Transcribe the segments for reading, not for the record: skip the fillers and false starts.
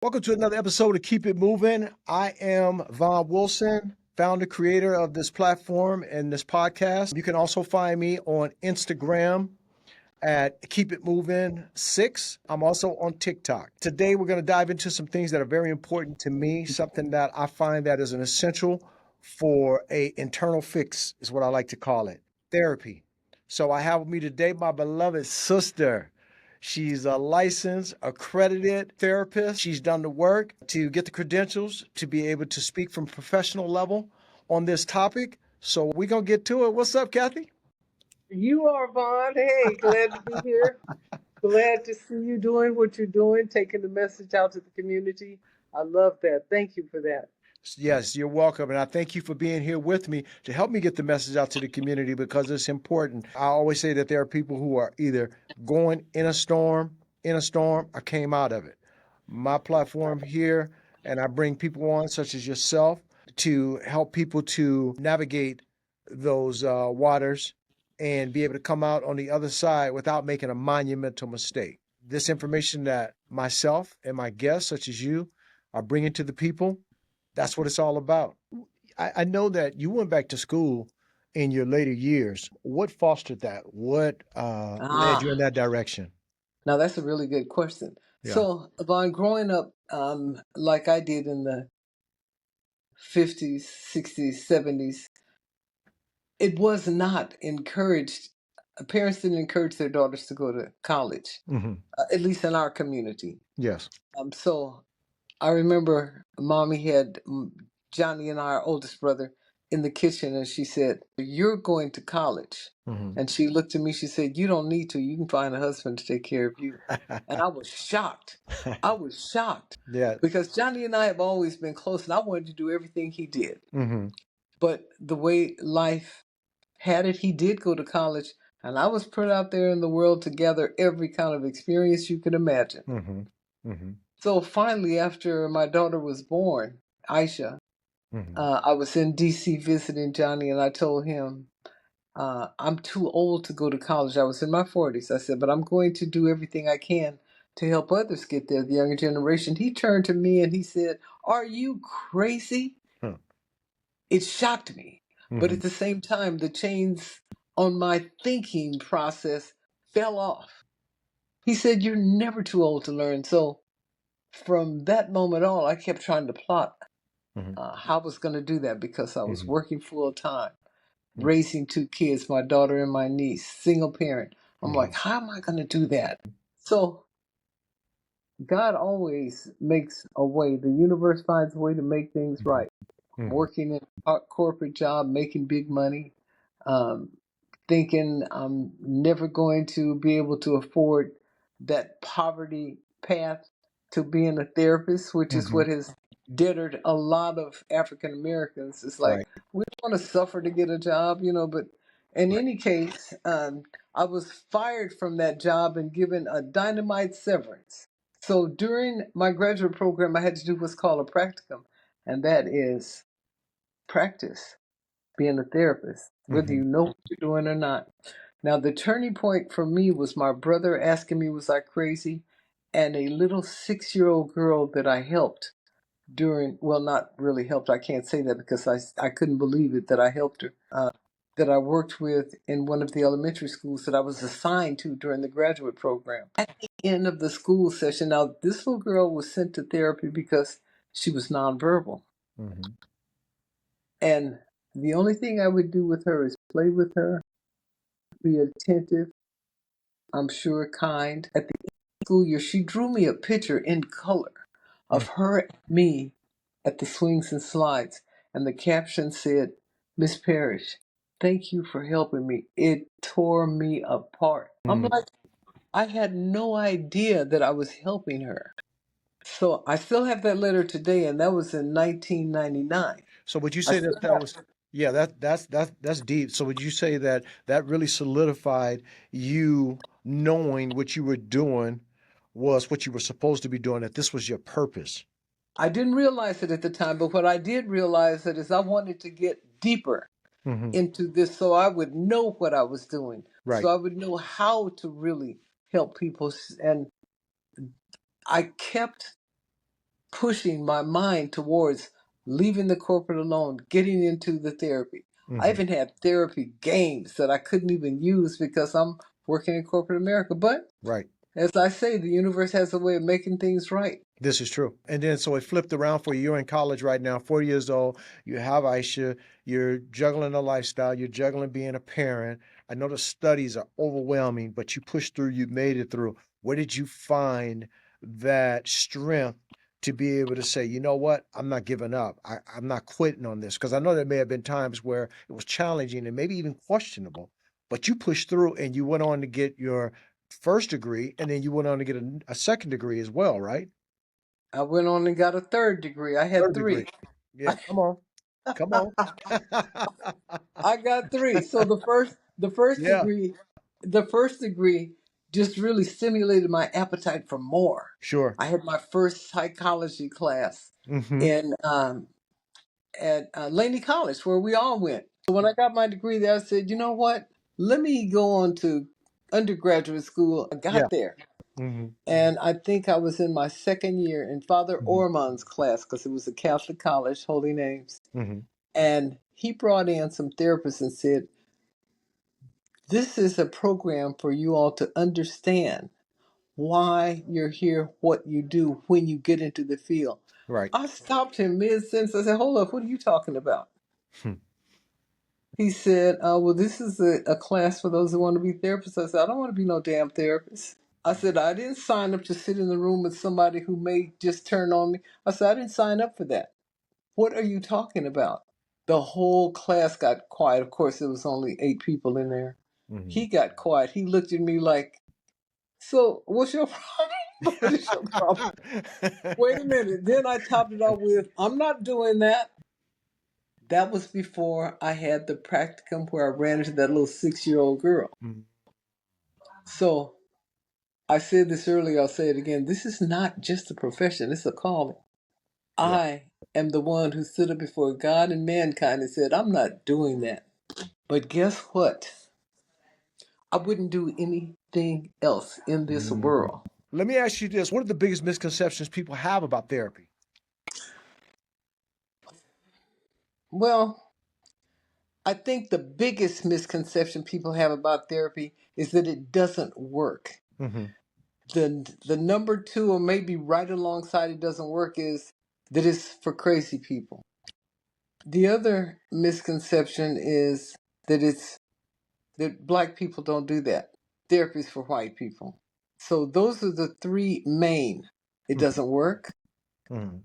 Welcome to another episode of Keep It Movin'. I am Vonn Wilson, founder, creator of this platform and this podcast. You can also find me on Instagram at Keep It Movin 6. I'm also on TikTok. Today, we're going to dive into some things that are very important to me, something that I find that is an essential for a internal fix, is what I like to call it, therapy. So I have with me today my beloved sister. She's a licensed, accredited therapist. She's done the work to get the credentials to be able to speak from professional level on this topic. So we're going to get to it. What's up, Kathy? You are, Vonn. Hey, glad to be here. Glad to see you doing what you're doing, taking the message out to the community. I love that. Thank you for that. Yes, you're welcome. And I thank you for being here with me to help me get the message out to the community because it's important. I always say that there are people who are either going in a storm, or came out of it. My platform here, and I bring people on such as yourself to help people to navigate those waters and be able to come out on the other side without making a monumental mistake. This information that myself and my guests, such as you, are bringing to the people, that's what it's all about. I know that you went back to school in your later years. What fostered that? What led you in that direction? Now that's a really good question. Yeah. So, Vonn, growing up like I did in the 50s, 60s, 70s, it was not encouraged. Parents didn't encourage their daughters to go to college, at least in our community. Yes. So I remember Mommy had Johnny and I, our oldest brother, in the kitchen, and she said, "You're going to college." And she looked at me, she said, "You don't need to. You can find a husband to take care of you." And I was shocked. I was shocked. Yeah. Because Johnny and I have always been close, and I wanted to do everything he did. But the way life had it, he did go to college, and I was put out there in the world to gather every kind of experience you could imagine. So finally, after my daughter was born, Aisha, I was in D.C. visiting Johnny, and I told him, I'm too old to go to college. I was in my 40s. I said, but I'm going to do everything I can to help others get there, the younger generation. He turned to me and he said, "Are you crazy?" It shocked me. But at the same time, the chains on my thinking process fell off. He said, "You're never too old to learn." So from that moment on, I kept trying to plot how I was going to do that because I was working full time, raising two kids, my daughter and my niece, single parent. I'm like, how am I going to do that? So God always makes a way. The universe finds a way to make things right. Working in a corporate job, making big money, thinking I'm never going to be able to afford that poverty path to being a therapist, which is what has deterred a lot of African Americans. It's like, Right. we don't want to suffer to get a job, but in any case, I was fired from that job and given a dynamite severance. So during my graduate program, I had to do what's called a practicum, and that is practice being a therapist, whether you know what you're doing or not. Now, the turning point for me was my brother asking me, was I crazy? And a little 6-year-old girl that I helped not really helped. I can't say that because I couldn't believe it that I helped her, that I worked with in one of the elementary schools that I was assigned to during the graduate program. At the end of the school session, now this little girl was sent to therapy because she was nonverbal. And the only thing I would do with her is play with her, be attentive, I'm sure kind. At the end of the school year, she drew me a picture in color of her and me at the swings and slides. And the caption said, "Miss Parish, thank you for helping me. It tore me apart." I'm like, I had no idea that I was helping her. So I still have that letter today, and that was in 1999. So would you say that was, yeah, that's deep. So would you say that really solidified you knowing what you were doing was what you were supposed to be doing, that this was your purpose? I didn't realize it at the time, but what I did realize is I wanted to get deeper into this so I would know what I was doing. Right. So I would know how to really help people. And I kept pushing my mind towards leaving the corporate alone, getting into the therapy. I even had therapy games that I couldn't even use because I'm working in corporate America. But Right. as I say, the universe has a way of making things right. This is true. And then so it flipped around for you. You're in college right now, 4 years old. You have 𝐼𝐸. You're juggling a lifestyle. You're juggling being a parent. I know the studies are overwhelming, but you pushed through. You made it through. Where did you find that strength to be able to say, you know what? I'm not giving up. I'm not quitting on this. Because I know there may have been times where it was challenging and maybe even questionable, but you pushed through and you went on to get your first degree, and then you went on to get a second degree as well, right? I went on and got a third degree. I had Third degree. three. Yeah, come on. Come on. I got three. So Yeah, the first degree just really stimulated my appetite for more. sure. I had my first psychology class Mhm. in at Laney College, where we all went. So when I got my degree there, I said, you know what? Let me go on to undergraduate school. I Yeah. got there, Mhm. and I think I was in my second year in Father Mhm. 𝐼𝐸𝐿𝐼𝐿's class because it was a Catholic college, Holy Names. Mhm. And he brought in some therapists and said, this is a program for you all to understand why you're here, what you do when you get into the field. Right. I stopped him mid-sentence. I said, hold up, what are you talking about? Hmm. He said, well, this is a class for those who want to be therapists. I said, I don't want to be no damn therapist. I said, I didn't sign up to sit in the room with somebody who may just turn on me. I said, I didn't sign up for that. What are you talking about? The whole class got quiet. Of course, there was only 8 people in there. Mhm. He got quiet. He looked at me like, so what's your problem? What is your problem? Wait a minute. Then I topped it off with, I'm not doing that. That was before I had the practicum where I ran into that little 6-year-old girl. Mhm. So I said this earlier, I'll say it again. This is not just a profession, it's a calling. Yeah. I am the one who stood up before God and mankind and said, I'm not doing that. But guess what? I wouldn't do anything else in this Mhm. world. Let me ask you this. What are the biggest misconceptions people have about therapy? Well, I think the biggest misconception people have about therapy is that it doesn't work. Mhm. The number two, or maybe right alongside it doesn't work, is that it's for crazy people. The other misconception is that it's that black people don't do that. Therapy's for white people. So those are the three main. It Mhm. doesn't work. Mhm.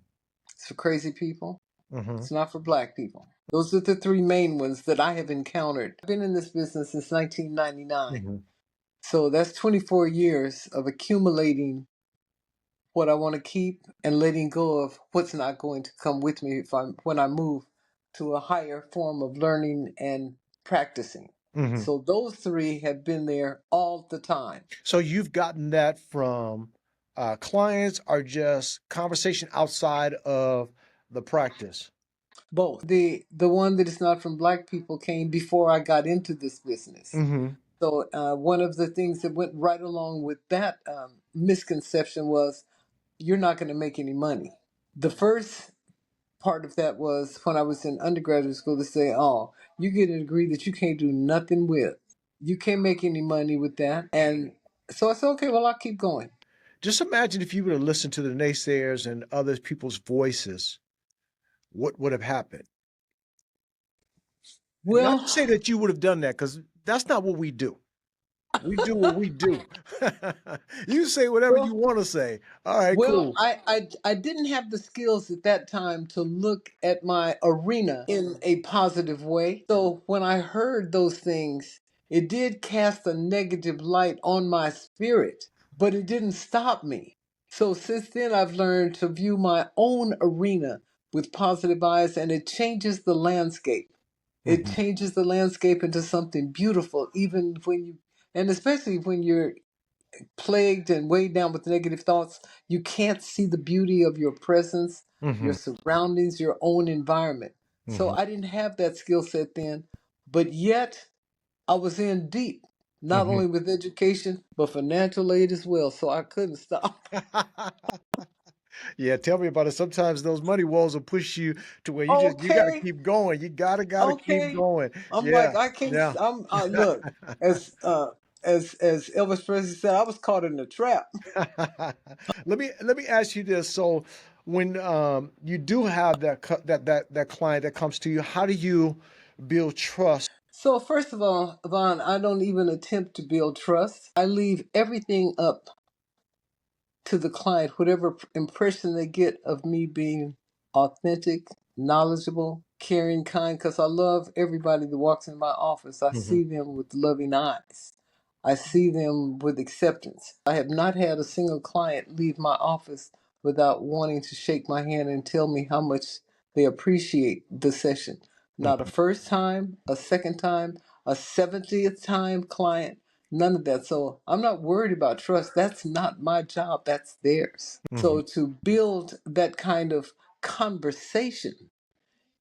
It's for crazy people. Mhm. It's not for black people. Those are the three main ones that I have encountered. I've been in this business since 1999. Mhm. So that's 24 years of accumulating what I want to keep and letting go of what's not going to come with me when I move to a higher form of learning and practicing. Mhm. So those three have been there all the time. So you've gotten that from clients or just conversation outside of the practice? Both. The one that is not from black people came before I got into this business. Mhm. So one of the things that went right along with that misconception was you're not going to make any money. The first part of that was when I was in undergraduate school to say, oh, you get a degree that you can't do nothing with. You can't make any money with that. And so I said, okay, well, I'll keep going. Just imagine if you would have listened to the naysayers and other people's voices, what would have happened? And not Well, to say that you would have done that, because that's not what we do. We do what we do. You say whatever you well, want to say. All right, Well, cool. I didn't have the skills at that time to look at my arena in a positive way. So when I heard those things, it did cast a negative light on my spirit, but it didn't stop me. So since then, I've learned to view my own arena with positive eyes, and it changes the landscape. It Mhm. changes the landscape into something beautiful, even when you, and especially when you're plagued and weighed down with negative thoughts, you can't see the beauty of your presence, your Mhm. surroundings, your own environment. So Mhm. I didn't have that skill set then, but yet I was in deep, not Mhm. only with education, but financial aid as well. So I couldn't stop. Yeah, tell me about it. Sometimes those money walls will push you to where you got to Okay, keep going. You gotta keep okay. going. I'm Yeah, like, I can't. yeah. Look, as as Elvis Presley said, I was caught in a trap. Let me ask you this. So when you do have that client that comes to you, how do you build trust? So first of all, Vonn, I don't even attempt to build trust. I leave everything up to the client, whatever impression they get of me being authentic, knowledgeable, caring, kind, because I love everybody that walks in my office. I Hmm. see them with loving eyes. I see them with acceptance. I have not had a single client leave my office without wanting to shake my hand and tell me how much they appreciate the session. Not a first time, a second time, a 70th time client. None of that. So I'm not worried about trust. That's not my job. That's theirs. Hmm. So to build that kind of conversation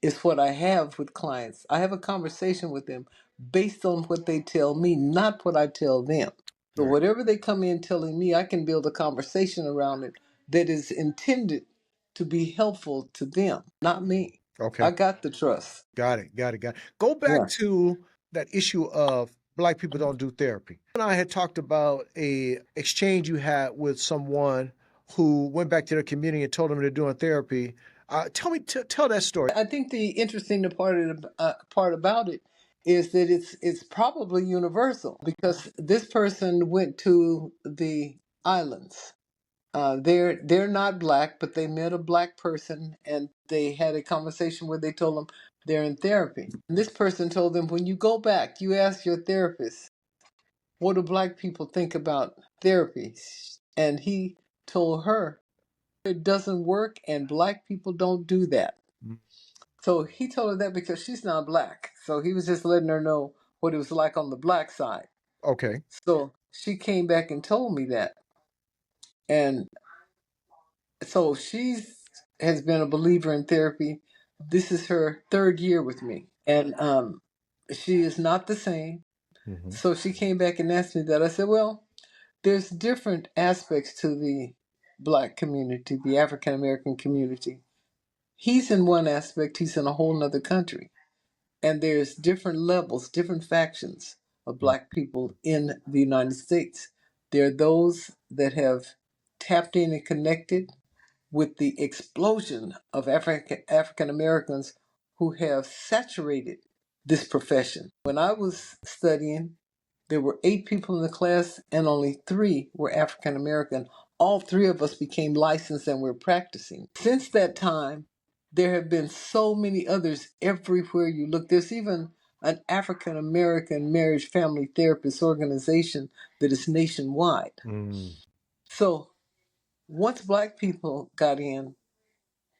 is what I have with clients. I have a conversation with them based on what they tell me, not what I tell them. So Right. whatever they come in telling me, I can build a conversation around it that is intended to be helpful to them, not me. Okay. I got the trust. Got it. Got it. Got it. Go back Yeah. to that issue of Black people don't do therapy. And I had talked about a exchange you had with someone who went back to their community and told them they're doing therapy. Tell that story. I think the interesting part about it is that it's probably universal because this person went to the islands. They're not black, but they met a black person and they had a conversation where they told them they're in therapy. And this person told them, when you go back, you ask your therapist, what do black people think about therapy? And he told her it doesn't work and black people don't do that. Mm. So he told her that because she's not black. So he was just letting her know what it was like on the black side. Okay. So she came back and told me that. And so she's has been a believer in therapy. This is her third year with me. And she is not the same. Hmm. So she came back and asked me that. I said, well, there's different aspects to the black community, the African American community. He's in one aspect, he's in a whole nother country. And there's different levels, different factions of black people in the United States. There are those that have tapped in and connected with the explosion of African Americans who have saturated this profession. When I was studying, there were 8 people in the class and only 3 were African American. All 3 of us became licensed and we're practicing. Since that time, there have been so many others everywhere you look. There's even an African American marriage family therapist organization that is nationwide. Mm. So once black people got in,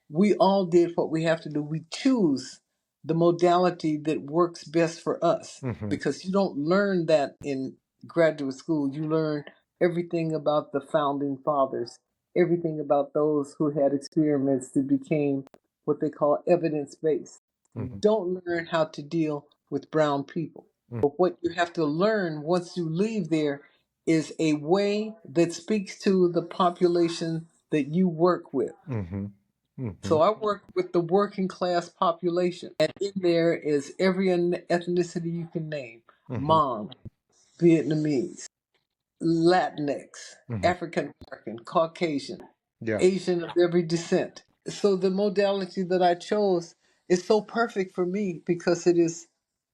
we all did what we have to do. We choose the modality that works best for us Hmm. because you don't learn that in graduate school. You learn everything about the founding fathers, everything about those who had experiments that became what they call evidence based. You Hmm. don't learn how to deal with brown people. But what you have to learn once you leave there is a way that speaks to the population that you work with. Hmm. Hmm. So I work with the working class population, and in there is every ethnicity you can name: Hmm. Hmong, Vietnamese, Latinx, Hmm. African American, Caucasian, Yeah. Asian of every descent. So the modality that I chose is so perfect for me because it is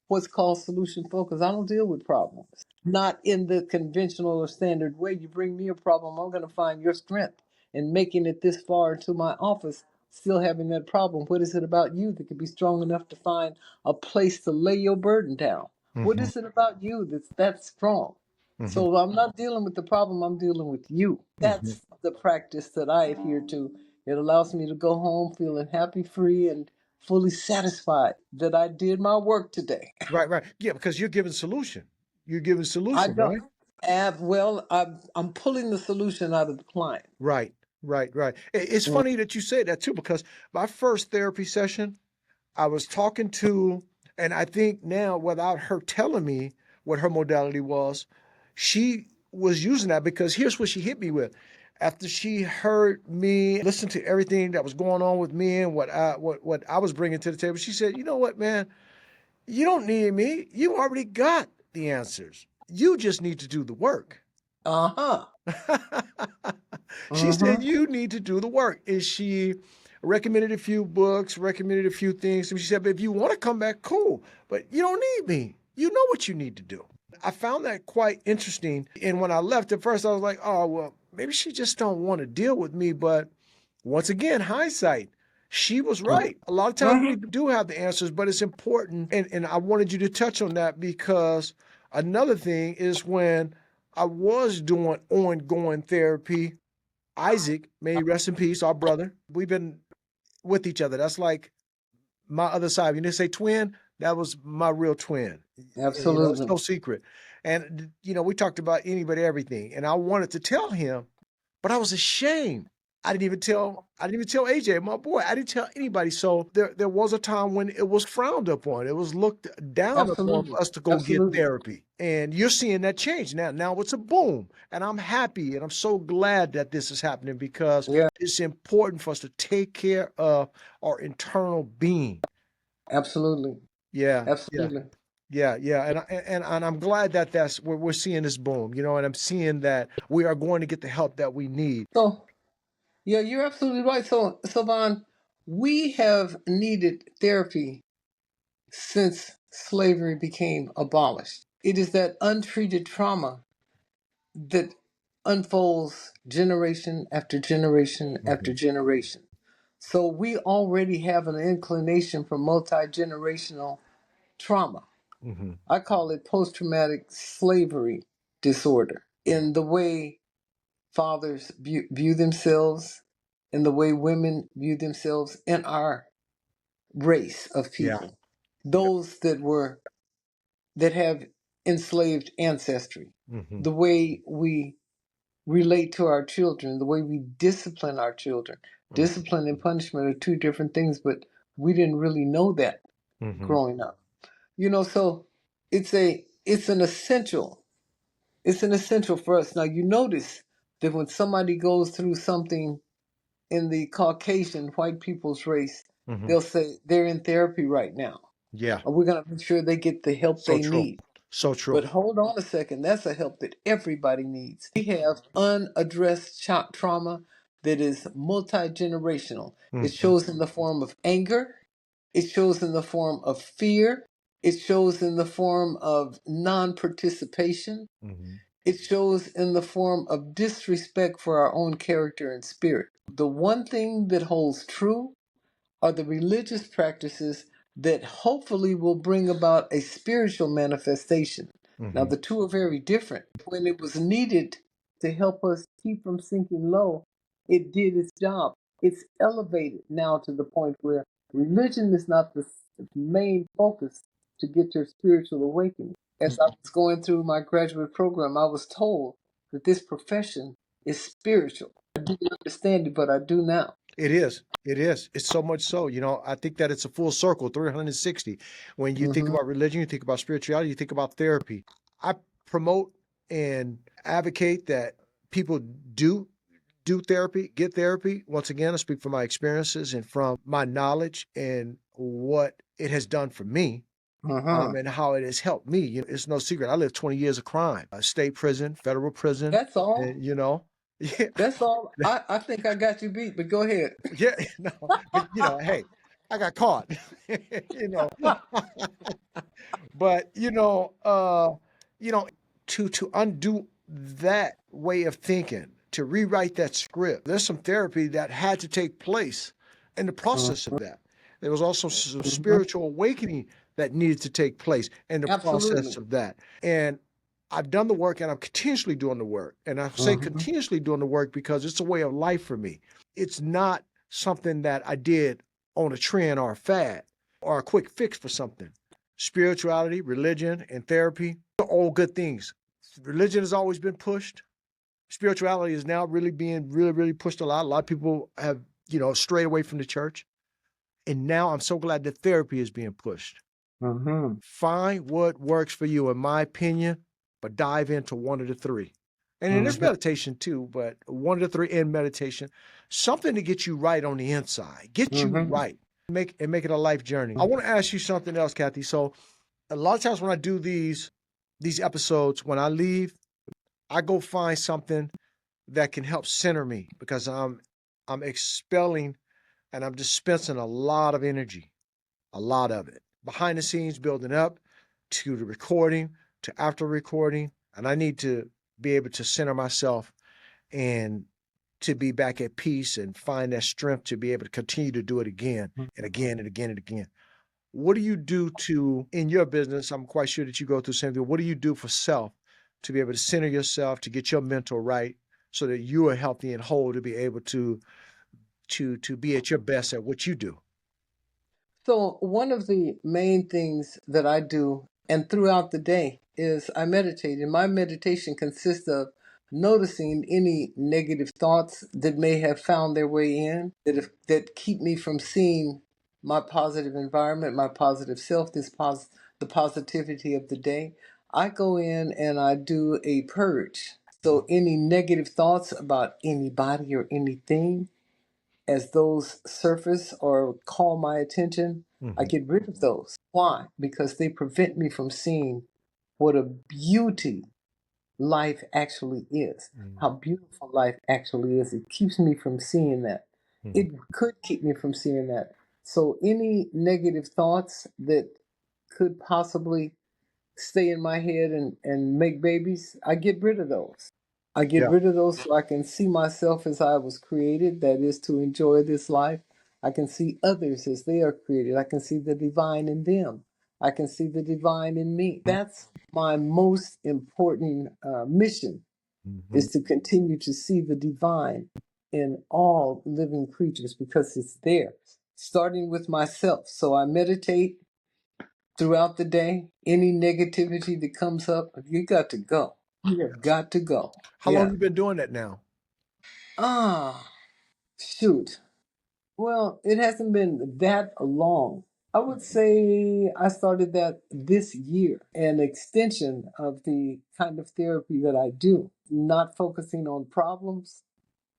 what's called solution focus. I don't deal with problems, not in the conventional or standard way. You bring me a problem, I'm going to find your strength in making it this far into my office, still having that problem. What is it about you that can be strong enough to find a place to lay your burden down? What Hmm. is it about you that's that strong? Hmm. So I'm not dealing with the problem, I'm dealing with you. Hmm. That's the practice that I adhere to. It allows me to go home feeling happy, free, and fully satisfied that I did my work today. Right. Right. Yeah. Because you're giving solution. You're giving I solution, don't right? have, well, I'm pulling the solution out of the client. Right. Right. Right. It's Mm. funny that you say that too, because my first therapy session, I was talking to, and I think now without her telling me what her modality was, she was using that because here's what she hit me with. After she heard me listen to everything that was going on with me and what I was bringing to the table, she said, you know what, man, you don't need me. You already got the answers. You just need to do the work. Uh-huh. She said, you need to do the work. And she recommended a few books, recommended a few things. And she said, but if you want to come back, cool. But you don't need me. You know what you need to do. I found that quite interesting. And when I left at first, I was like, oh, well, maybe she just don't want to deal with me. But once again, hindsight, she was right. A lot of times we do have the answers, but it's important. And I wanted you to touch on that because another thing is when I was doing ongoing therapy, Isaac, may he rest in peace, our brother, we've been with each other. That's like my other side. You didn't say twin? That was my real twin. Absolutely. It's no secret. And, we talked about anybody, everything. And I wanted to tell him, but I was ashamed. I didn't even tell AJ, my boy. I didn't tell anybody. So there was a time when it was frowned upon. It was looked down upon for us to go get therapy. And you're seeing that change now. Now it's a boom. And I'm happy and I'm so glad that this is happening because it's important for us to take care of our internal being. Absolutely. Yeah. Absolutely. Yeah. And I'm glad that that's where we're seeing this boom, and I'm seeing that we are going to get the help that we need. So, yeah, you're absolutely right. So Vonn, we have needed therapy since slavery became abolished. It is that untreated trauma that unfolds generation after generation after generation. So we already have an inclination for multi-generational trauma. I call it post-traumatic slavery disorder in the way fathers view themselves, in the way women view themselves in our race of people. Those that have enslaved ancestry, the way we relate to our children, the way we discipline our children. Discipline and punishment are two different things, but we didn't really know that growing up. So it's an essential. It's an essential for us. Now you notice that when somebody goes through something in the Caucasian white people's race, they'll say they're in therapy right now. Yeah. We're going to make sure they get the help they need. So true. But hold on a second. That's a help that everybody needs. We have unaddressed trauma that is multi-generational. It shows in the form of anger. It shows in the form of fear. It shows in the form of non-participation. It shows in the form of disrespect for our own character and spirit. The one thing that holds true are the religious practices that hopefully will bring about a spiritual manifestation. Now, the two are very different. When it was needed to help us keep from sinking low, it did its job. It's elevated now to the point where religion is not the main focus to get your spiritual awakening. As I was going through my graduate program, I was told that this profession is spiritual. I didn't understand it, but I do now. It is. It's so much so. I think that it's a full circle, 360. When you think about religion, you think about spirituality, you think about therapy. I promote and advocate that people do therapy, get therapy. Once again, I speak from my experiences and from my knowledge and what it has done for me. And how it has helped me. It's no secret. I lived 20 years of crime, state prison, federal prison. That's all. And, That's all. I think I got you beat, but go ahead. Yeah, no, but hey, I got caught. But to undo that way of thinking, to rewrite that script, there's some therapy that had to take place in the process of that. There was also some spiritual awakening that needed to take place in the process of that. And I've done the work and I'm continuously doing the work. And I say continuously doing the work because it's a way of life for me. It's not something that I did on a trend or a fad or a quick fix for something. Spirituality, religion, and therapy are all good things. Religion has always been pushed. Spirituality is now really being really pushed a lot. A lot of people have, strayed away from the church. And now I'm so glad that therapy is being pushed. Find what works for you, in my opinion, but dive into one of the three. And it is meditation too, but 1 to 3 in meditation, something to get you right on the inside, get you right, make it a life journey. I want to ask you something else, Kathy. So a lot of times when I do these episodes, when I leave, I go find something that can help center me because I'm expelling and I'm dispensing a lot of energy, a lot of it. Behind the scenes, building up to the recording, to after recording, and I need to be able to center myself and to be back at peace and find that strength to be able to continue to do it again and again and again and again. What do you do in your business? I'm quite sure that you go through the same thing. What do you do for self to be able to center yourself, to get your mental right so that you are healthy and whole to be able to be at your best at what you do? So one of the main things that I do and throughout the day is I meditate. And my meditation consists of noticing any negative thoughts that may have found their way in, that keep me from seeing my positive environment, my positive self, the positivity of the day. I go in and I do a purge. So any negative thoughts about anybody or anything, as those surface or call my attention, I get rid of those. Why? Because they prevent me from seeing what a beauty life actually is, how beautiful life actually is. It keeps me from seeing that. It could keep me from seeing that. So any negative thoughts that could possibly stay in my head and make babies, I get rid of those. I get Yeah. rid of those so I can see myself as I was created, that is to enjoy this life. I can see others as they are created. I can see the divine in them. I can see the divine in me. That's my most important mission, is to continue to see the divine in all living creatures because it's there, starting with myself. So I meditate throughout the day. Any negativity that comes up, you got to go. You have got to go. How long Yeah. have you been doing that now? Shoot. Well, it hasn't been that long. I would say I started that this year, an extension of the kind of therapy that I do, not focusing on problems.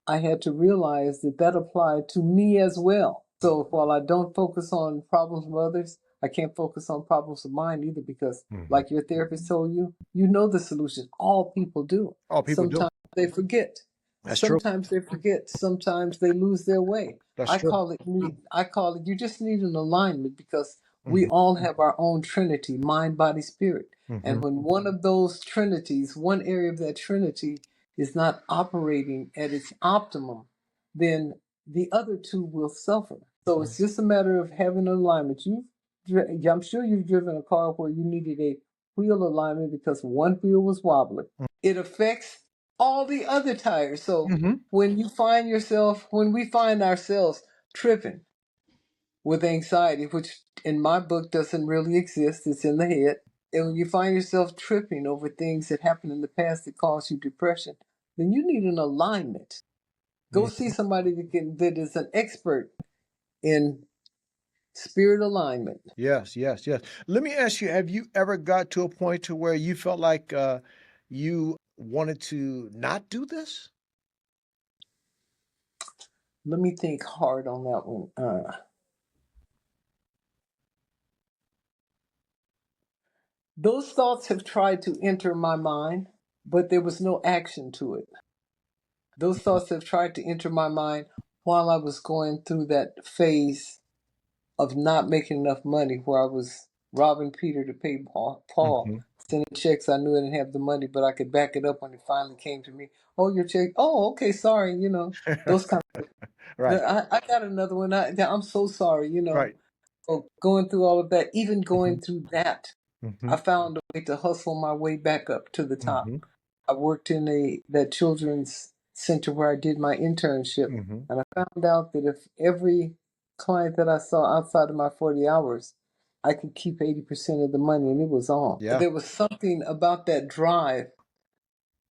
I had to realize that that applied to me as well. So while I don't focus on problems of others, I can't focus on problems of mine either because, like your therapist told you, you know the solution. All people do. All people do. Sometimes they forget. That's true. Sometimes they forget. Sometimes they lose their way. That's I true. call it you just need an alignment because we all have our own trinity, mind, body, spirit. And when one of those trinities, one area of that trinity is not operating at its optimum, then the other two will suffer. So it's just a matter of having an alignment. I'm sure you've driven a car where you needed a wheel alignment because one wheel was wobbly. It affects all the other tires. So when we find ourselves tripping with anxiety, which in my book doesn't really exist, it's in the head. And when you find yourself tripping over things that happened in the past that caused you depression, then you need an alignment. Go see somebody that is an expert in spirit alignment. Yes, yes, yes. Let me ask you, have you ever got to a point to where you felt like you wanted to not do this? Let me think hard on that one. Those thoughts have tried to enter my mind, but there was no action to it. Those thoughts have tried to enter my mind while I was going through that phase of not making enough money, where I was robbing Peter to pay Paul, sending checks. I knew I didn't have the money, but I could back it up when it finally came to me. Oh, your check. Oh, okay, sorry. Those kind of. Right, I got another one. I'm so sorry. right. So going through all of that, even going through that, Mm-hmm. I found a way to hustle my way back up to the top. Mm-hmm. I worked in that children's center where I did my internship, and I found out that if every client that I saw outside of my 40 hours, I could keep 80% of the money, and it was on. Yeah. There was something about that drive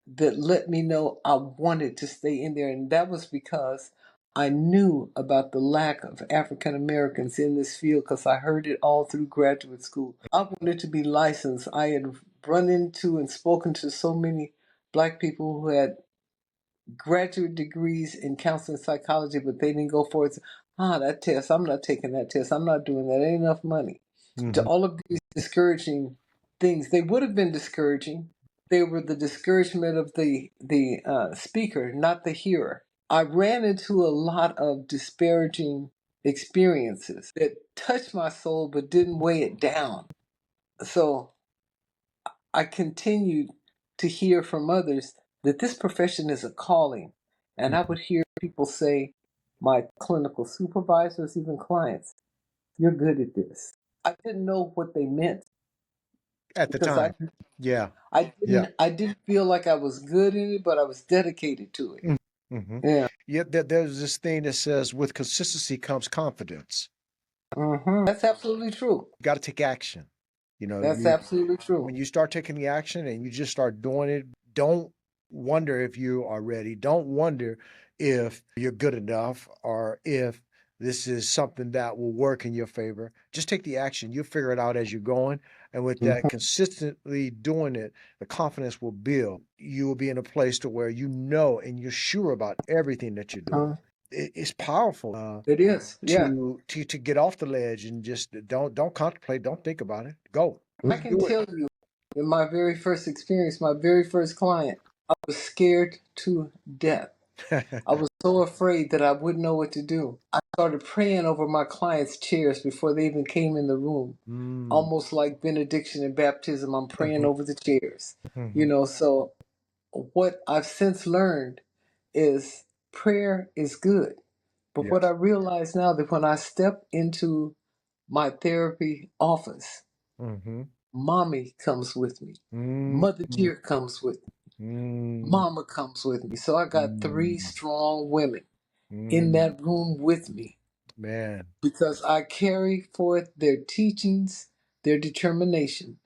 that let me know I wanted to stay in there, and that was because I knew about the lack of African Americans in this field because I heard it all through graduate school. I wanted to be licensed. I had run into and spoken to so many Black people who had graduate degrees in counseling psychology, but they didn't go for it. That test, I'm not taking that test. I'm not doing that. Ain't enough money. To all of these discouraging things. They would have been discouraging. They were the discouragement of the speaker, not the hearer. I ran into a lot of disparaging experiences that touched my soul but didn't weigh it down. So I continued to hear from others that this profession is a calling. And I would hear people say, my clinical supervisors, even clients, you're good at this. I didn't know what they meant At the because time. Yeah. I didn't feel like I was good in it, but I was dedicated to it. Mm-hmm. Yeah. Yeah, there's this thing that says with consistency comes confidence. That's absolutely true. You got to take action. That's absolutely true. When you start taking the action and you just start doing it, don't wonder if you are ready. Don't wonder if you're good enough or if this is something that will work in your favor. Just take the action. You'll figure it out as you're going. And with that, consistently doing it, the confidence will build. You will be in a place to where you know and you're sure about everything that you're doing. It's powerful. It is. Yeah. To get off the ledge and just don't contemplate, don't think about it. Go. I can tell you, in my very first experience, my very first client, I was scared to death. I was so afraid that I wouldn't know what to do. I started praying over my clients' chairs before they even came in the room. Almost like benediction and baptism, I'm praying over the chairs. So what I've since learned is prayer is good. But what I realize now that when I step into my therapy office, mommy comes with me. Mother dear comes with me. Mama comes with me. So I got 3 strong women in that room with me. Man. Because I carry forth their teachings, their determination.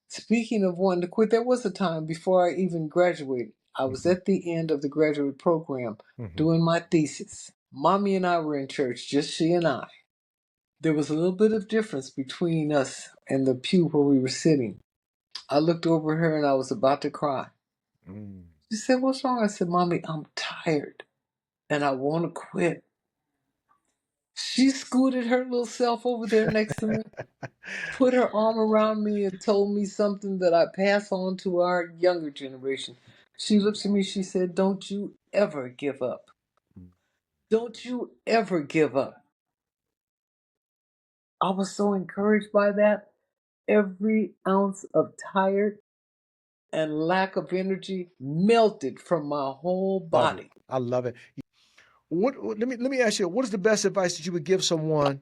Speaking of wanting to quit, there was a time before I even graduated. I was at the end of the graduate program doing my thesis. Mommy and I were in church, just she and I. There was a little bit of difference between us and the pew where we were sitting. I looked over her and I was about to cry. She said, "What's wrong?" I said, "Mommy, I'm tired and I want to quit." She scooted her little self over there next to me, put her arm around me and told me something that I pass on to our younger generation. She looked at me, she said, "Don't you ever give up. Don't you ever give up." I was so encouraged by that. Every ounce of tired and lack of energy melted from my whole body. I love it. Let me ask you, what is the best advice that you would give someone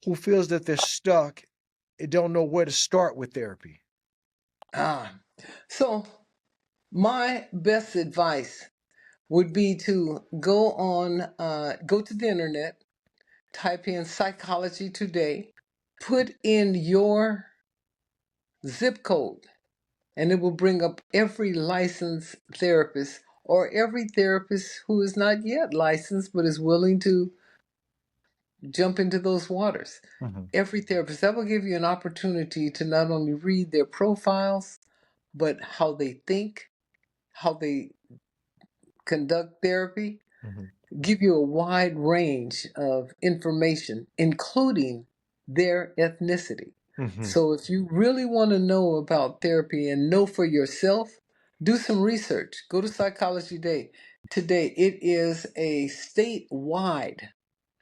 who feels that they're stuck and don't know where to start with therapy? So my best advice would be to go to the internet, type in psychology today, put in your zip code, and it will bring up every licensed therapist or every therapist who is not yet licensed but is willing to jump into those waters. Every therapist, that will give you an opportunity to not only read their profiles, but how they think, how they conduct therapy, give you a wide range of information, including their ethnicity. So if you really want to know about therapy and know for yourself, do some research. Go to Psychology Day. Today, it is a statewide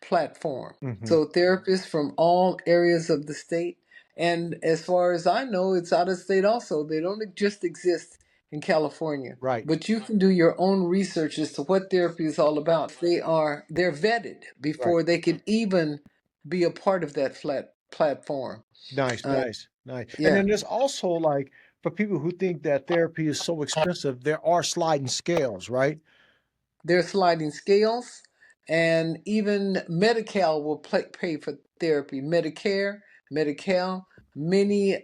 platform. So therapists from all areas of the state. And as far as I know, it's out of state also. They don't just exist in California. Right. But you can do your own research as to what therapy is all about. They're vetted before they can even be a part of that platform. Nice. And Yeah. then there's also, like, for people who think that therapy is so expensive, there are sliding scales, right? There are sliding scales, and even Medi-Cal will pay for therapy. Medicare, Medi-Cal, many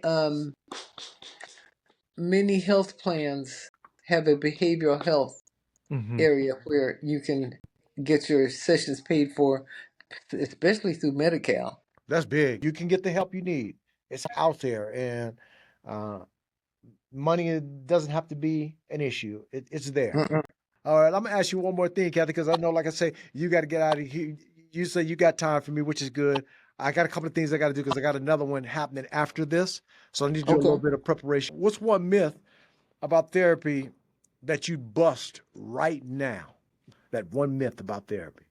health plans have a behavioral health area where you can get your sessions paid for, especially through Medi-Cal. That's big. You can get the help you need. It's out there, and Money doesn't have to be an issue. It's there. Mm-mm. All right, I'm gonna ask you one more thing, Kathy, because I know, like I say, you got to get out of here. You say you got time for me, which is good. I got a couple of things I got to do because I got another one happening after this, so I need to do a little Okay. bit of preparation. What's one myth about therapy that you bust right now? That one myth about therapy.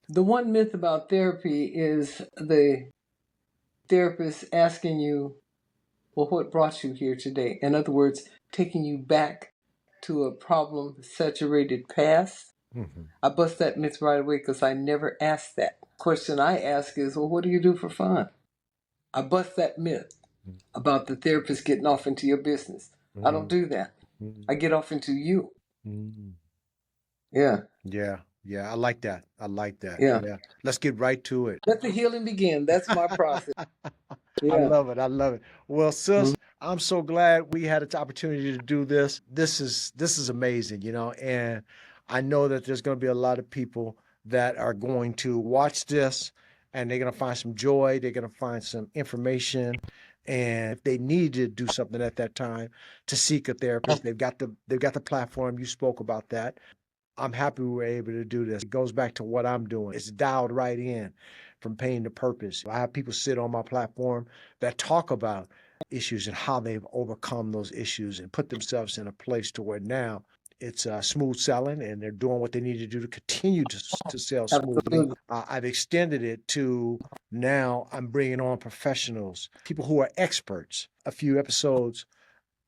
The one myth about therapy is the therapist asking you, well, what brought you here today? In other words, taking you back to a problem-saturated past. Mm-hmm. I bust that myth right away because I never asked that. Question I ask is, well, what do you do for fun? I bust that myth about the therapist getting off into your business. I don't do that. I get off into you. Yeah. Yeah. Yeah. I like that. I like that. Yeah. Yeah. Let's get right to it. Let the healing begin. That's my process. I Yeah. love it. I love it. Well, sis, I'm so glad we had the opportunity to do this. This is amazing, you know, and I know that there's going to be a lot of people that are going to watch this and they're going to find some joy. They're going to find some information. And if they need to do something at that time to seek a therapist, they've got the platform. You spoke about that. I'm happy we were able to do this. It goes back to what I'm doing. It's dialed right in from pain to purpose. I have people sit on my platform that talk about issues and how they've overcome those issues and put themselves in a place to where now it's smooth selling and they're doing what they need to do to continue to sell smoothly. Absolutely. I've extended it to now I'm bringing on professionals, people who are experts. A few episodes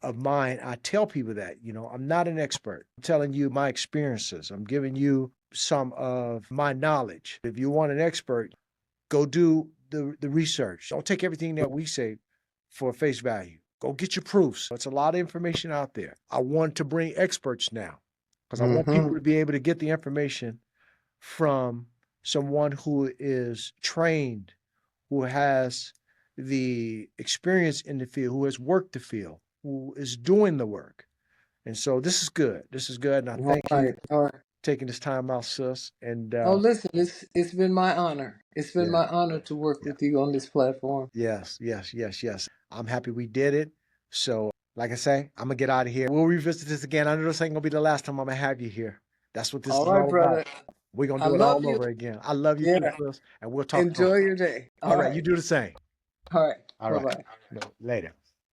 of mine, I tell people that, you know, I'm not an expert. I'm telling you my experiences. I'm giving you some of my knowledge. If you want an expert, go do the research. Don't take everything that we say for face value. Go get your proofs. It's a lot of information out there. I want to bring experts now because I want people to be able to get the information from someone who is trained, who has the experience in the field, who has worked the field, who is doing the work. And so this is good. This is good. And I thank you for taking this time out, sis. And listen, it's been my honor. It's been my honor to work with you on this platform. Yes. I'm happy we did it. So like I say, I'm gonna get out of here. We'll revisit this again. I know this ain't gonna be the last time I'm gonna have you here. That's what this is all brother. about. We're gonna do it all over again. I love you too, sis. And we'll talk. Enjoy your day. All right, you do the same. All right. All right. Bye-bye. Later.